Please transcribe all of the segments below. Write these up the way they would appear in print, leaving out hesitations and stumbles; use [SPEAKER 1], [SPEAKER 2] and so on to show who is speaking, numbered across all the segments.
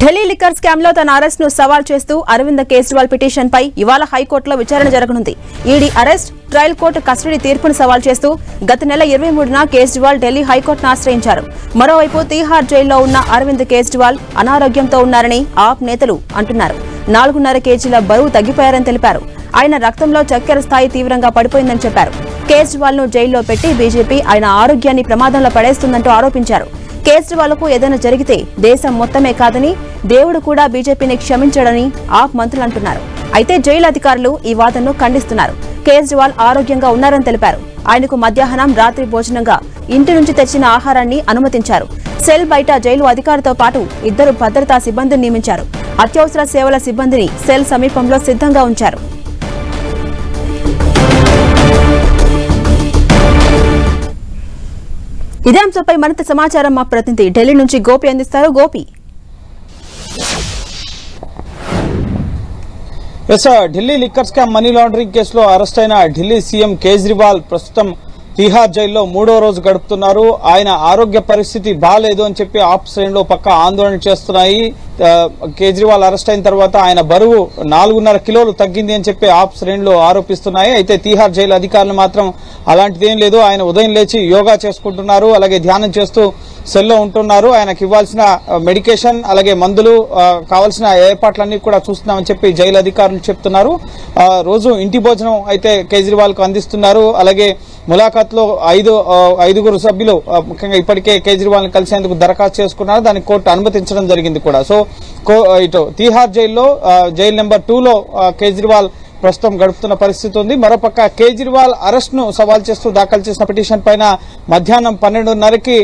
[SPEAKER 1] Delhi liquor scam లో తన arrest ను సవాల్ చేస్తూ అరవింద్ కేజ్రీవాల్ పిటిషన్ పై ఇవాళ హైకోర్టులో విచారణ జరగనుంది. ED arrest, trial court custody తీర్పును సవాల్ చేస్తూ గత నెల 23న కేజ్రీవాల్ ఢిల్లీ హైకోర్టును ఆశ్రయించారు. మరోవైపు తీహార్ జైల్లో ఉన్న అరవింద్ కేజ్రీవాల్ అనారోగ్యంతో ఉన్నారని ఆప్ నేతలు అంటున్నారు. 4.5 కేజీల బరువు తగ్గిపోయారని తెలిపారు. ఆయన రక్తంలో చక్కెర స్థాయి తీవ్రంగా పడిపోయిందని చెప్పారు. కేజ్రీవాల్ ను జైల్లో పెట్టి బీజేపీ ఆయన ఆరోగ్యాన్ని ప్రమాదంలో పడేస్తుందంటూ ఆరోపించారు. కేజ్రీవాల్ కు ఏదైనా జరిగితే దేశం మొత్తమే కాదని దేవుడు కూడా బీజేపీని క్షమించడని ఆప్ మంత్రులు అంటున్నారు. అయితే జైలు అధికారులు ఈ వాదనను ఖండిస్తున్నారు. కేజ్రీవాల్ ఆరోగ్యంగా ఉన్నారని తెలిపారు. ఆయనకు మధ్యాహ్నం రాత్రి భోజనంగా ఇంటి నుంచి తెచ్చిన ఆహారాన్ని అనుమతించారు. సెల్ బయట జైలు అధికారితో పాటు 2 భద్రతా సిబ్బందిని నియమించారు. అత్యవసర సేవల సిబ్బందిని సెల్ సమీపంలో సిద్ధంగా ఉంచారు. ఇదే అంశంపై మరింత సమాచారం మా ప్రతినిధి ఢిల్లీ నుంచి గోపి అందిస్తారు. Gopi,
[SPEAKER 2] Delhi liquor scam money laundering కేసులో అరెస్ట్ అయిన ఢిల్లీ సీఎం కేజ్రీవాల్ ప్రస్తుతం తిహార్ జైల్లో 3వ రోజు గడుపుతున్నారు. ఆయన ఆరోగ్య పరిస్థితి బాలేదు అని చెప్పి ఆప్ శ్రేణులు పక్క ఆందోళన చేస్తున్నాయి. కేజ్రీవాల్ అరెస్ట్ అయిన తర్వాత ఆయన బరువు 4.5 కిలోలు తగ్గింది అని చెప్పి ఆప్ శ్రేణులు ఆరోపిస్తున్నాయి. అయితే తిహార్ జైలు అధికారులు మాత్రం అలాంటిదేం లేదు, ఆయన ఉదయం లేచి యోగా చేసుకుంటున్నారు, అలాగే ధ్యానం చేస్తూ సెల్లో ఉంటున్నారు. ఆయనకు ఇవ్వాల్సిన మెడికేషన్ అలాగే మందులు కావాల్సిన ఏర్పాట్లన్నీ కూడా చూస్తున్నామని చెప్పి జైలు అధికారులు చెప్తున్నారు. రోజు ఇంటి భోజనం అయితే కేజ్రీవాల్ కు అందిస్తున్నారు. అలాగే ములాఖాత్లో 5 సభ్యులు ముఖ్యంగా ఇప్పటికే కేజ్రీవాల్ ని కలిసేందుకు దరఖాస్తు చేసుకున్నారు. దానికి కోర్టు అనుమతించడం జరిగింది కూడా. సో ఇటు తిహార్ జైల్లో జైలు నెంబర్ 2లో కేజ్రీవాల్ ప్రస్తుతం గడుపుతున్న పరిస్థితి ఉంది. మరోపక్క కేజ్రీవాల్ అరెస్ట్ ను సవాల్ చేస్తూ దాఖలు చేసిన పిటిషన్ పైన మధ్యాహ్నం 12:30కి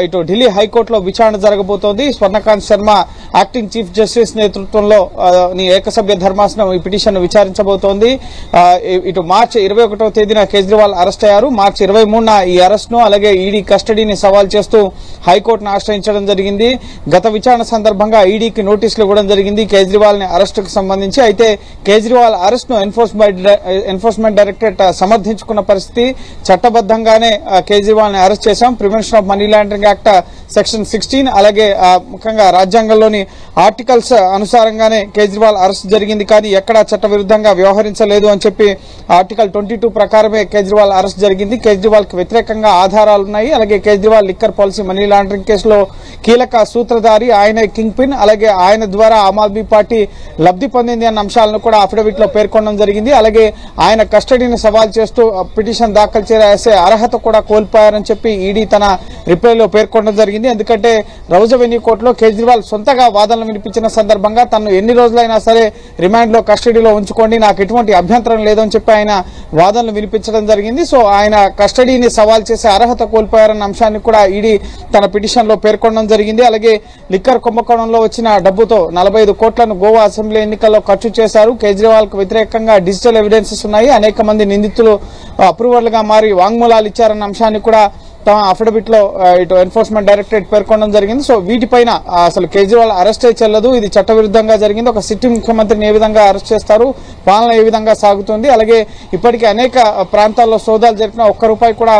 [SPEAKER 2] ఇటు ఢిల్లీ హైకోర్టులో విచారణ జరగబోతోంది. Swarnakant Sharma acting chief justice నేతృత్వంలో ఏకసభ్య ధర్మాసనం ఈ పిటిషన్ విచారించబోతోంది. ఇటు మార్చి 21వ తేదీన కేజ్రీవాల్ అరెస్ట్ అయ్యారు. మార్చి 23న ఈ అరెస్ట్ ను అలాగే ఈడీ కస్టడీని సవాల్ చేస్తూ హైకోర్టును ఆశ్రయించడం జరిగింది. గత విచారణ సందర్భంగా ఈడీకి నోటీసులు ఇవ్వడం జరిగింది కేజ్రీవాల్ ని అరెస్టుకు సంబంధించి. అయితే కేజ్రీవాల్ అరెస్ట్ ను ఎన్ఫోర్స్మెంట్ డైరెక్టరేట్ సమర్థించుకున్న పరిస్థితి. చట్టబద్దంగానే కేజ్రీవాల్ ని అరెస్ట్ చేశాం. Prevention of money laundering act section 16 అలాగే ముఖ్యంగా రాజ్యాంగంలోని ఆర్టికల్స్ అనుసారంగానే కేజ్రీవాల్ అరెస్ట్ జరిగింది, కానీ ఎక్కడా చట్టవిరుద్ధంగా వ్యవహరించలేదు అని చెప్పి ఆర్టికల్ 22 ప్రకారమే కేజ్రీవాల్ అరెస్ట్ జరిగింది. కేజ్రీవాల్ కు వ్యతిరేకంగా ఆధారాలున్నాయి. అలాగే Kejriwal liquor policy money laundering కేసులో కీలక సూత్రధారి, ఆయన కింగ్ పిన్, అలాగే ఆయన ద్వారా ఆమ్ ఆద్మీ పార్టీ లబ్ధి పొందింది అన్న అంశాలను కూడా అఫిడవిట్ లో పేర్కొనడం జరిగింది. అలాగే ఆయన కస్టడీని సవాల్ చేస్తూ పిటిషన్ దాఖలు చేసే అర్హత కూడా కోల్పోయారని చెప్పి ఈడీ తన రిప్లైలో పేర్కొనడం జరిగింది. ఎందుకంటే రౌజ్ అవెన్యూ కోర్టులో కేజ్రీవాల్ సొంతగా వాదనలు వినిపించిన సందర్భంగా తను ఎన్ని రోజులైనా సరే రిమాండ్ లో కస్టడీలో ఉంచుకోండి, నాకు ఎటువంటి అభ్యంతరం లేదని చెప్పి ఆయన వాదనలు వినిపించడం జరిగింది. సో ఆయన కస్టడీని సవాల్ చేసే అర్హత కోల్పోయారన్న అంశాన్ని కూడా ఈడీ తన పిటిషన్ లో పేర్కొనడం జరిగింది. అలాగే లిక్కర్ కుంభకోణంలో వచ్చిన డబ్బుతో 45 కోట్లను గోవా అసెంబ్లీ ఎన్నికల్లో ఖర్చు చేశారు. కేజ్రీవాల్ కు వ్యతిరేకంగా డిజిటల్ ఎవిడెన్సెస్ ఉన్నాయి. అనేక మంది నిందితులు అప్రూవర్లుగా మారి వాంగ్మూలాలు ఇచ్చారన్న అంశాన్ని కూడా తమ అఫిడవిట్ లో ఇటు ఎన్ఫోర్స్మెంట్ డైరెక్టరేట్ పేర్కొనడం జరిగింది. సో వీటిపైన అసలు కేజ్రీవాల్ అరెస్ట్ అయి చెల్లదు, ఇది చట్టవిరుద్ధంగా జరిగింది, ఒక సిట్టింగ్ ముఖ్యమంత్రిని ఏ విధంగా అరెస్ట్ చేస్తారు, పాలన ఏ విధంగా సాగుతుంది, అలాగే ఇప్పటికే అనేక ప్రాంతాల్లో సోదాలు జరిపిన ₹1 కూడా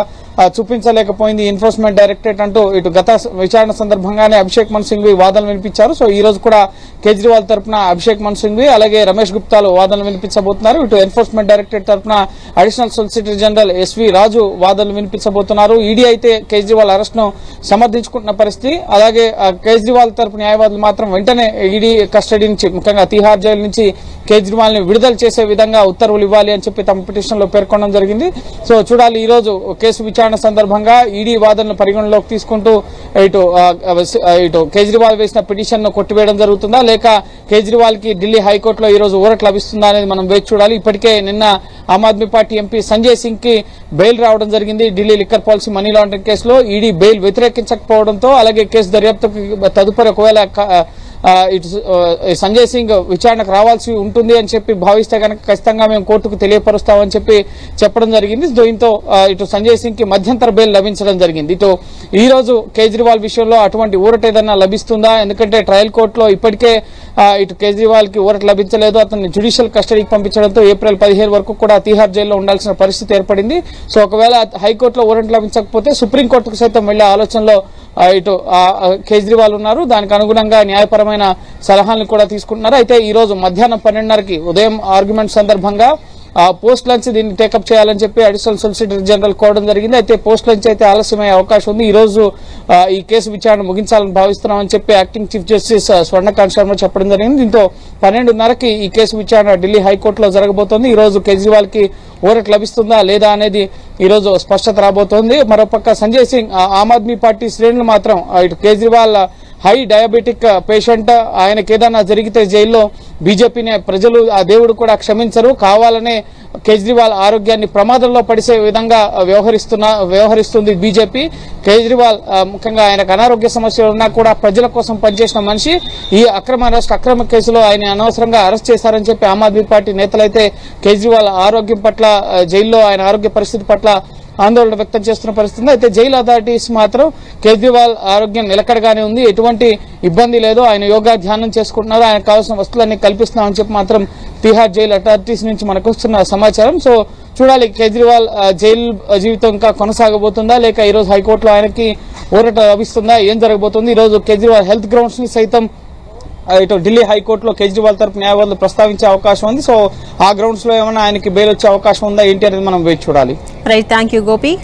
[SPEAKER 2] చూపించలేకపోయింది ఎన్ఫోర్స్మెంట్ డైరెక్టరేట్ అంటూ ఇటు గత విచారణ సందర్భంగానే అభిషేక్ మను సింఘ్వి వాదనలు వినిపించారు. సో ఈ రోజు కూడా కేజ్రీవాల్ తరఫున అభిషేక్ మను సింఘ్వి అలాగే రమేష్ గుప్తాలు వాదనలు వినిపించబోతున్నారు. ఇటు ఎన్ఫోర్స్మెంట్ డైరెక్టరేట్ తరఫున అడిషనల్ సొలిసిటర్ జనరల్ ఎస్వి రాజు వాదనలు వినిపించబోతున్నారు. ఈడీ అయితే కేజ్రీవాల్ అరెస్ట్ ను సమర్థించుకుంటున్న పరిస్థితి. అలాగే కేజ్రీవాల్ తరఫు న్యాయవాదులు మాత్రం వెంటనే ఈడీ కస్టడీ నుంచి ముఖ్యంగా తిహార్ జైలు నుంచి కేజ్రీవాల్ ని విడుదల చేసే విధంగా ఉత్తర్వులు ఇవ్వాలి అని చెప్పి తమ పిటిషన్ లో పేర్కొనడం జరిగింది. సో చూడాలి, ఈ రోజు కేసు విచారణ సందర్భంగా ఈడీ వాదనలు పరిగణలోకి తీసుకుంటూ ఇటు కేజ్రీవాల్ వేసిన పిటిషన్ ను కొట్టివేయడం జరుగుతుందా, లేక కేజ్రీవాల్ కి ఢిల్లీ హైకోర్టులో ఈ రోజు ఊరట లభిస్తుందా అనేది మనం వేచి చూడాలి. ఇప్పటికే నిన్న ఆమ్ ఆద్మీ పార్టీ ఎంపీ సంజయ్ సింగ్ కి బెయిల్ రావడం జరిగింది. Delhi liquor policy money laundering కేసులో ఈడీ బెయిల్ వ్యతిరేకించకపోవడంతో అలాగే కేసు దర్యాప్తుకు తదుపరి ఒకవేళ ఇటు సంజయ్ సింగ్ విచారణకు రావాల్సి ఉంటుంది అని చెప్పి భావిస్తే కనుక ఖచ్చితంగా మేము కోర్టుకు తెలియపరుస్తామని చెప్పి చెప్పడం జరిగింది. దీంతో ఇటు సంజయ్ సింగ్ కి మధ్యంతర బెయిల్ లభించడం జరిగింది. ఇటు ఈ రోజు కేజ్రీవాల్ విషయంలో అటువంటి ఊరట ఏదైనా లభిస్తుందా, ఎందుకంటే ట్రయల్ కోర్టులో ఇప్పటికే ఇటు కేజ్రీవాల్ కి ఊరట లభించలేదు, అతన్ని జ్యుడిషియల్ కస్టడీకి పంపించడంతో ఏప్రిల్ 15 వరకు కూడా తిహార్ జైల్లో ఉండాల్సిన పరిస్థితి ఏర్పడింది. సో ఒకవేళ హైకోర్టులో ఊరట లభించకపోతే సుప్రీంకోర్టుకు సైతం వెళ్లే ఆలోచనలో ఇటు కేజ్రీవాల్ ఉన్నారు. దానికి అనుగుణంగా న్యాయపరమైన సలహాలను కూడా తీసుకుంటున్నారు. అయితే ఈ రోజు మధ్యాహ్నం 12:30కి ఉదయం ఆర్గ్యుమెంట్ సందర్భంగా పోస్ట్ లంచ్ దీన్ని టేకప్ చేయాలని చెప్పి అడిషనల్ సొలిసిటర్ జనరల్ కోవడం జరిగింది. అయితే పోస్ట్ లంచ్ అయితే ఆలస్యమయ్యే అవకాశం ఉంది. ఈ రోజు ఈ కేసు విచారణ ముగించాలని భావిస్తున్నామని చెప్పి acting chief justice Swarnakant Sharma చెప్పడం జరిగింది. దీంతో 12:30కి ఈ కేసు విచారణ ఢిల్లీ హైకోర్టులో జరగబోతోంది. ఈ రోజు కేజ్రీవాల్ కి ఊరట లభిస్తుందా లేదా అనేది ఈ రోజు స్పష్టత రాబోతోంది. మరోపక్క సంజయ్ సింగ్ ఆమ్ ఆద్మీ పార్టీ శ్రేణులు మాత్రం ఇటు కేజ్రీవాల్ హై డయాబెటిక్ పేషెంట్, ఆయనకి ఏదైనా జరిగితే జైల్లో బీజేపీనే ప్రజలు ఆ దేవుడు కూడా క్షమించరు, కావాలనే కేజ్రీవాల్ ఆరోగ్యాన్ని ప్రమాదంలో పడిసే విధంగా వ్యవహరిస్తుంది బీజేపీ. కేజ్రీవాల్ ముఖ్యంగా ఆయనకు అనారోగ్య సమస్యలు ఉన్నా కూడా ప్రజల కోసం పనిచేసిన మనిషి. ఈ అక్రమ కేసులో ఆయన అనవసరంగా అరెస్ట్ చేశారని చెప్పి ఆమ్ ఆద్మీ పార్టీ నేతలైతే కేజ్రీవాల్ ఆరోగ్యం పట్ల, జైల్లో ఆయన ఆరోగ్య పరిస్థితి పట్ల ఆందోళన వ్యక్తం చేస్తున్న పరిస్థితి. అయితే జైలు అథారిటీస్ మాత్రం కేజ్రీవాల్ ఆరోగ్యం నిలకడగానే ఉంది, ఎటువంటి ఇబ్బంది లేదు, ఆయన యోగా ధ్యానం చేసుకుంటున్నారు, ఆయనకు కావాల్సిన వస్తువులన్నీ కల్పిస్తున్నామని చెప్పి మాత్రం తిహార్ జైలు అథారిటీస్ నుంచి మనకు వస్తున్న సమాచారం. సో చూడాలి కేజ్రీవాల్ జైలు జీవితం ఇంకా కొనసాగబోతుందా లేక ఈ రోజు హైకోర్టులో ఆయనకి ఊరట లభిస్తుందా, ఏం జరగబోతుంది. ఈ రోజు కేజ్రీవాల్ హెల్త్ గ్రౌండ్స్ ని సైతం ఇటు ఢిల్లీ హైకోర్టులో కేజ్రీవాల్ తరపు న్యాయవాదులు ప్రస్తావించే అవకాశం ఉంది. సో ఆ గ్రౌండ్స్ లో ఏమైనా ఆయనకి బెయిల్ వచ్చే అవకాశం ఉందా ఏంటి అనేది మనం వేచి చూడాలి.
[SPEAKER 1] Right, thank you Gopi.